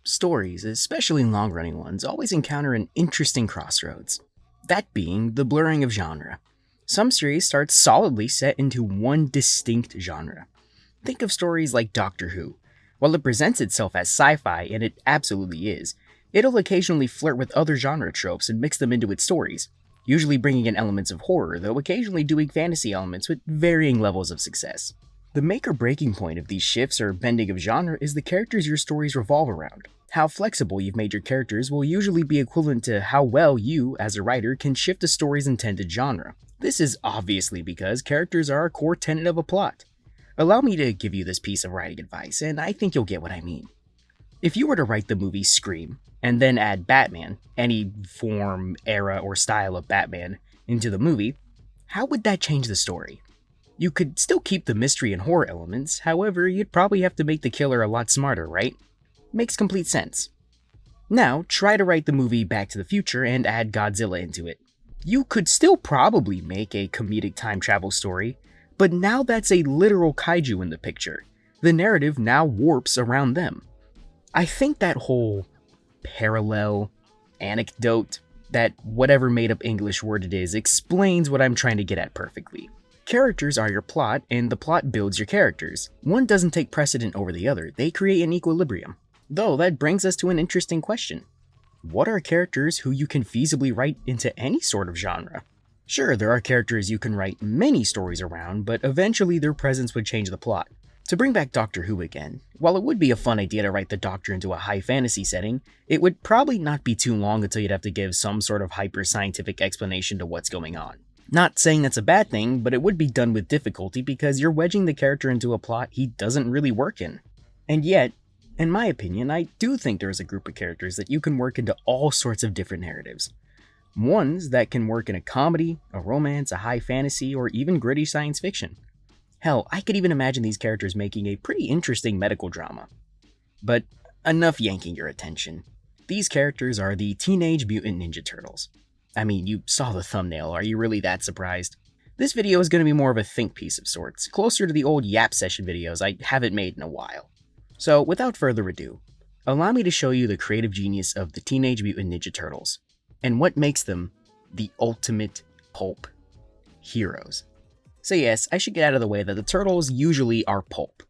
Stories, especially long-running ones, always encounter an interesting crossroads. That being the blurring of genre. Some series start solidly set into one distinct genre. Think of stories like Doctor Who. While it presents itself as sci-fi, and it absolutely is, it'll occasionally flirt with other genre tropes and mix them into its stories, usually bringing in elements of horror, though occasionally doing fantasy elements with varying levels of success. The make or breaking point of these shifts or bending of genre is the characters your stories revolve around. How flexible you've made your characters will usually be equivalent to how well you, as a writer, can shift a story's intended genre. This is obviously because characters are a core tenet of a plot. Allow me to give you this piece of writing advice, and I think you'll get what I mean. If you were to write the movie Scream, and then add Batman, any form, era, or style of Batman, into the movie, how would that change the story? You could still keep the mystery and horror elements, however, you'd probably have to make the killer a lot smarter, right? Makes complete sense. Now, try to write the movie Back to the Future and add Godzilla into it. You could still probably make a comedic time travel story, but now that's a literal kaiju in the picture. The narrative now warps around them. I think that whole parallel, anecdote, that whatever made up English word it is, explains what I'm trying to get at perfectly. Characters are your plot, and the plot builds your characters. One doesn't take precedent over the other, they create an equilibrium. Though that brings us to an interesting question. What are characters who you can feasibly write into any sort of genre? Sure, there are characters you can write many stories around, but eventually their presence would change the plot. To bring back Doctor Who again, while it would be a fun idea to write the Doctor into a high fantasy setting, it would probably not be too long until you'd have to give some sort of hyper-scientific explanation to what's going on. Not saying that's a bad thing, but it would be done with difficulty because you're wedging the character into a plot he doesn't really work in. And yet, in my opinion, I do think there is a group of characters that you can work into all sorts of different narratives. Ones that can work in a comedy, a romance, a high fantasy, or even gritty science fiction. Hell, I could even imagine these characters making a pretty interesting medical drama. But enough yanking your attention. These characters are the Teenage Mutant Ninja Turtles. I mean, you saw the thumbnail, are you really that surprised? This video is going to be more of a think piece of sorts, closer to the old Yap Session videos I haven't made in a while. So, without further ado, allow me to show you the creative genius of the Teenage Mutant Ninja Turtles, and what makes them the ultimate pulp heroes. So yes, I should get out of the way that the Turtles usually are pulp.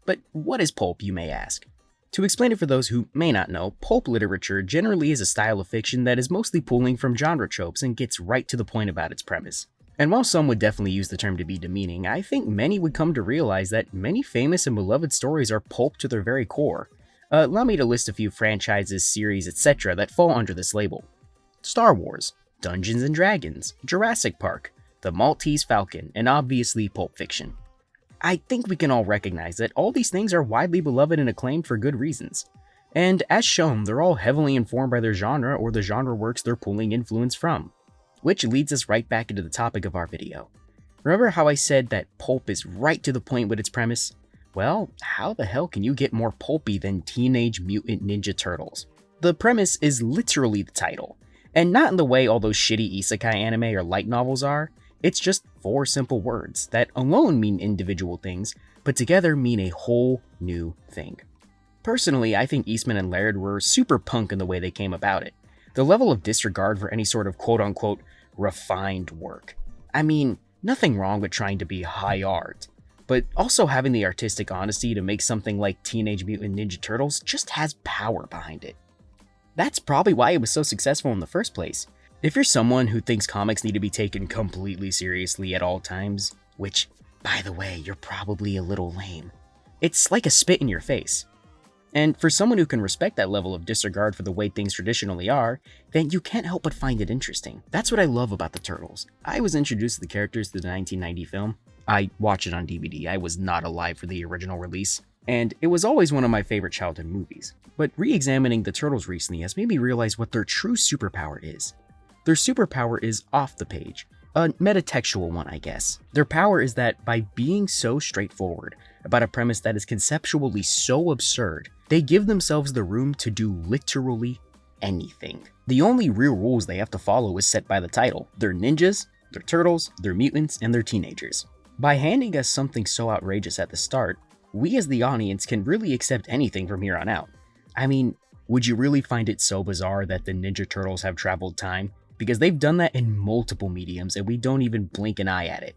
But what is pulp, you may ask? To explain it for those who may not know, pulp literature generally is a style of fiction that is mostly pulling from genre tropes and gets right to the point about its premise. And while some would definitely use the term to be demeaning, I think many would come to realize that many famous and beloved stories are pulp to their very core. Allow me to list a few franchises, series, etc. that fall under this label. Star Wars, Dungeons and Dragons, Jurassic Park, The Maltese Falcon, and obviously Pulp Fiction. I think we can all recognize that all these things are widely beloved and acclaimed for good reasons. And as shown, they're all heavily informed by their genre or the genre works they're pulling influence from. Which leads us right back into the topic of our video. Remember how I said that pulp is right to the point with its premise? Well, how the hell can you get more pulpy than Teenage Mutant Ninja Turtles? The premise is literally the title, and not in the way all those shitty isekai anime or light novels are. It's just 4 simple words that alone mean individual things, but together mean a whole new thing. Personally, I think Eastman and Laird were super punk in the way they came about it. The level of disregard for any sort of quote-unquote refined work. I mean, nothing wrong with trying to be high art, but also having the artistic honesty to make something like Teenage Mutant Ninja Turtles just has power behind it. That's probably why it was so successful in the first place. If you're someone who thinks comics need to be taken completely seriously at all times, which, by the way, you're probably a little lame, it's like a spit in your face. And for someone who can respect that level of disregard for the way things traditionally are, then you can't help but find it interesting. That's what I love about the Turtles. I was introduced to the characters through the 1990 film. I watched it on DVD, I was not alive for the original release, and it was always one of my favorite childhood movies. But re-examining the Turtles recently has made me realize what their true superpower is. Their superpower is off the page. A metatextual one, I guess. Their power is that by being so straightforward about a premise that is conceptually so absurd, they give themselves the room to do literally anything. The only real rules they have to follow is set by the title. They're ninjas, they're turtles, they're mutants, and they're teenagers. By handing us something so outrageous at the start, we as the audience can really accept anything from here on out. I mean, Would you really find it so bizarre that the Ninja Turtles have traveled time? Because they've done that in multiple mediums and we don't even blink an eye at it.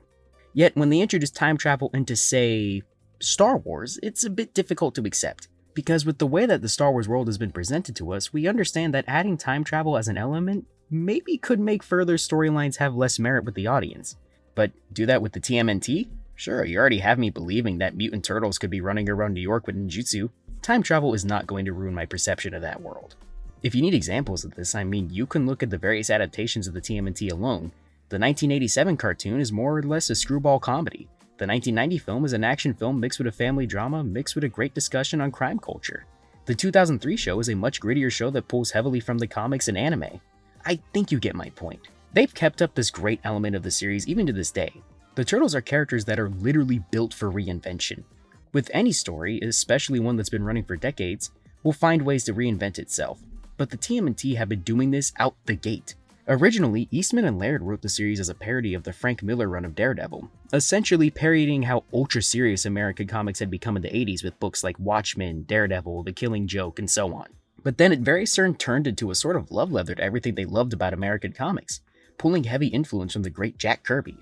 Yet when they introduce time travel into, say, Star Wars, it's a bit difficult to accept. Because with the way that the Star Wars world has been presented to us, we understand that adding time travel as an element maybe could make further storylines have less merit with the audience. But do that with the TMNT? Sure, you already have me believing that mutant turtles could be running around New York with ninjutsu. Time travel is not going to ruin my perception of that world. If you need examples of this, I mean, you can look at the various adaptations of the TMNT alone. The 1987 cartoon is more or less a screwball comedy. The 1990 film is an action film mixed with a family drama mixed with a great discussion on crime culture. The 2003 show is a much grittier show that pulls heavily from the comics and anime. I think you get my point. They've kept up this great element of the series even to this day. The Turtles are characters that are literally built for reinvention. With any story, especially one that's been running for decades, will find ways to reinvent itself. But the TMNT have been doing this out the gate. Originally, Eastman and Laird wrote the series as a parody of the Frank Miller run of Daredevil, essentially parodying how ultra-serious American comics had become in the 80s with books like Watchmen, Daredevil, The Killing Joke, and so on. But then it very soon turned into a sort of love letter to everything they loved about American comics, pulling heavy influence from the great Jack Kirby,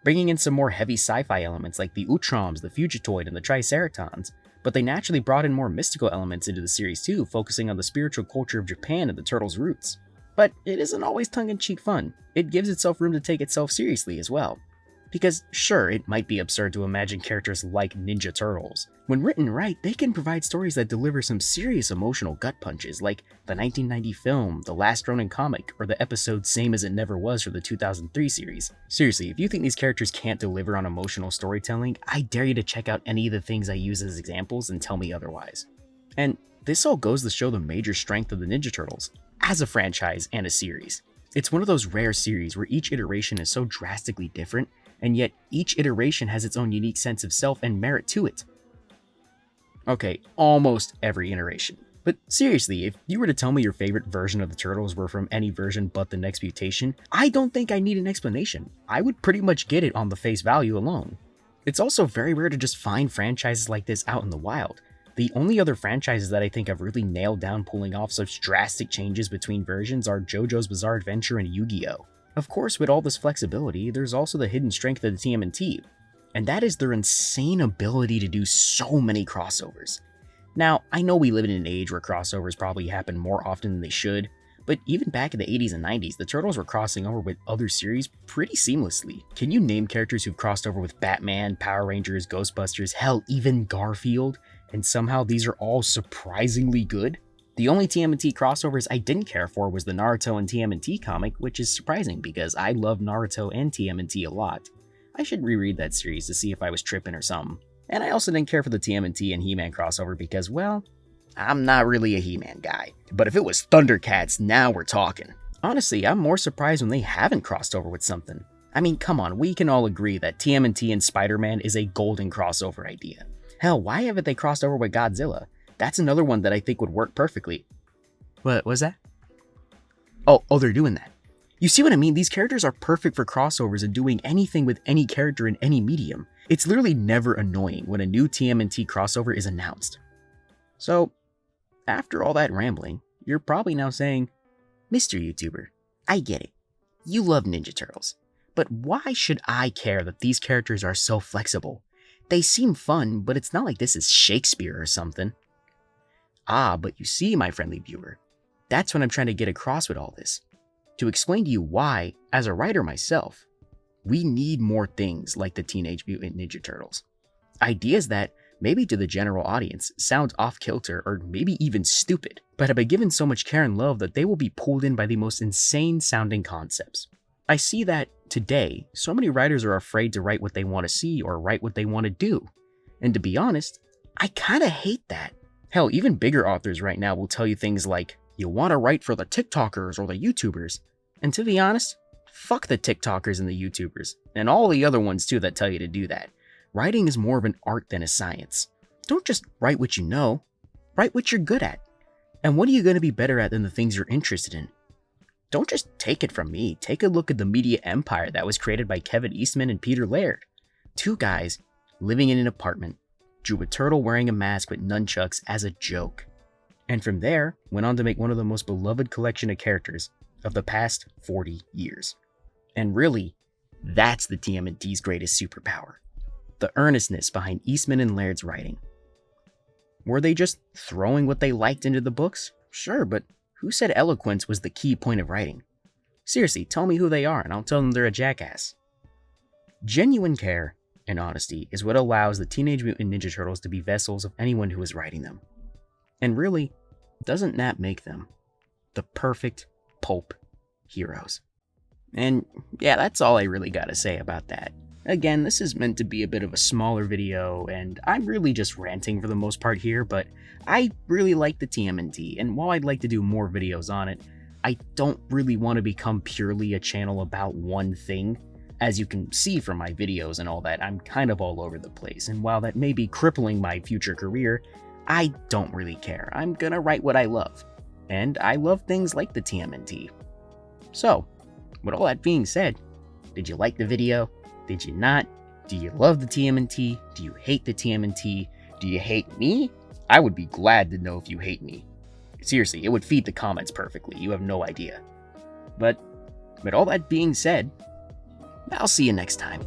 bringing in some more heavy sci-fi elements like the Utroms, the Fugitoid, and the Triceratons, but they naturally brought in more mystical elements into the series too, focusing on the spiritual culture of Japan and the Turtles' roots. But it isn't always tongue-in-cheek fun. It gives itself room to take itself seriously as well. Because sure, it might be absurd to imagine characters like Ninja Turtles. When written right, they can provide stories that deliver some serious emotional gut punches, like the 1990 film, The Last Ronin comic, or the episode Same as It Never Was for the 2003 series. Seriously, if you think these characters can't deliver on emotional storytelling, I dare you to check out any of the things I use as examples and tell me otherwise. And this all goes to show the major strength of the Ninja Turtles as a franchise and a series. It's one of those rare series where each iteration is so drastically different, and yet each iteration has its own unique sense of self and merit to it. Okay, almost every iteration. But seriously, if you were to tell me your favorite version of the Turtles were from any version but the next mutation, I don't think I need an explanation. I would pretty much get it on the face value alone. It's also very rare to just find franchises like this out in the wild. The only other franchises that I think have really nailed down pulling off such drastic changes between versions are JoJo's Bizarre Adventure and Yu-Gi-Oh! Of course, with all this flexibility, there's also the hidden strength of the TMNT, and that is their insane ability to do so many crossovers. Now, I know we live in an age where crossovers probably happen more often than they should, but even back in the 80s and 90s, the Turtles were crossing over with other series pretty seamlessly. Can you name characters who've crossed over with Batman, Power Rangers, Ghostbusters, hell, even Garfield? And somehow these are all surprisingly good? The only TMNT crossovers I didn't care for was the Naruto and TMNT comic, which is surprising because I love Naruto and TMNT a lot. I should reread that series to see if I was tripping or something. And I also didn't care for the TMNT and He-Man crossover because, well, I'm not really a He-Man guy. But if it was Thundercats, now we're talking. Honestly, I'm more surprised when they haven't crossed over with something. I mean, come on, we can all agree that TMNT and Spider-Man is a golden crossover idea. Hell, why haven't they crossed over with Godzilla? That's another one that I think would work perfectly. What was that? Oh, they're doing that. You see what I mean? These characters are perfect for crossovers and doing anything with any character in any medium. It's literally never annoying when a new TMNT crossover is announced. So, after all that rambling, you're probably now saying, Mr. YouTuber, I get it. You love Ninja Turtles. But why should I care that these characters are so flexible? They seem fun, but it's not like this is Shakespeare or something. Ah, but you see, my friendly viewer, that's what I'm trying to get across with all this. To explain to you why, as a writer myself, we need more things like the Teenage Mutant Ninja Turtles. Ideas that, maybe to the general audience, sound off-kilter or maybe even stupid, but have been given so much care and love that they will be pulled in by the most insane-sounding concepts. I see that, today, so many writers are afraid to write what they want to see or write what they want to do. And to be honest, I kinda hate that. Hell, even bigger authors right now will tell you things like, you want to write for the TikTokers or the YouTubers. And to be honest, fuck the TikTokers and the YouTubers, and all the other ones too that tell you to do that. Writing is more of an art than a science. Don't just write what you know, write what you're good at. And what are you going to be better at than the things you're interested in? Don't just take it from me, take a look at the media empire that was created by Kevin Eastman and Peter Laird. Two guys living in an apartment, drew a turtle wearing a mask with nunchucks as a joke. and from there went on to make one of the most beloved collection of characters of the past 40 years. And really, that's the TMNT's greatest superpower. The earnestness behind Eastman and Laird's writing. Were they just throwing what they liked into the books? Sure, but who said eloquence was the key point of writing? Seriously, tell me who they are and I'll tell them they're a jackass. Genuine care and honesty is what allows the Teenage Mutant Ninja Turtles to be vessels of anyone who is writing them. And really, doesn't that make them the perfect pulp heroes? And yeah, that's all I really gotta say about that. Again, this is meant to be a bit of a smaller video, and I'm really just ranting for the most part here, but I really like the TMNT, and while I'd like to do more videos on it, I don't really want to become purely a channel about one thing. As you can see from my videos and all that, I'm kind of all over the place, and while that may be crippling my future career, I don't really care. I'm gonna write what I love, and I love things like the TMNT. So, with all that being said, did you like the video? Did you not? Do you love the TMNT? Do you hate the TMNT? Do you hate me? I would be glad to know if you hate me. Seriously, it would feed the comments perfectly. You have no idea. But with all that being said, I'll see you next time.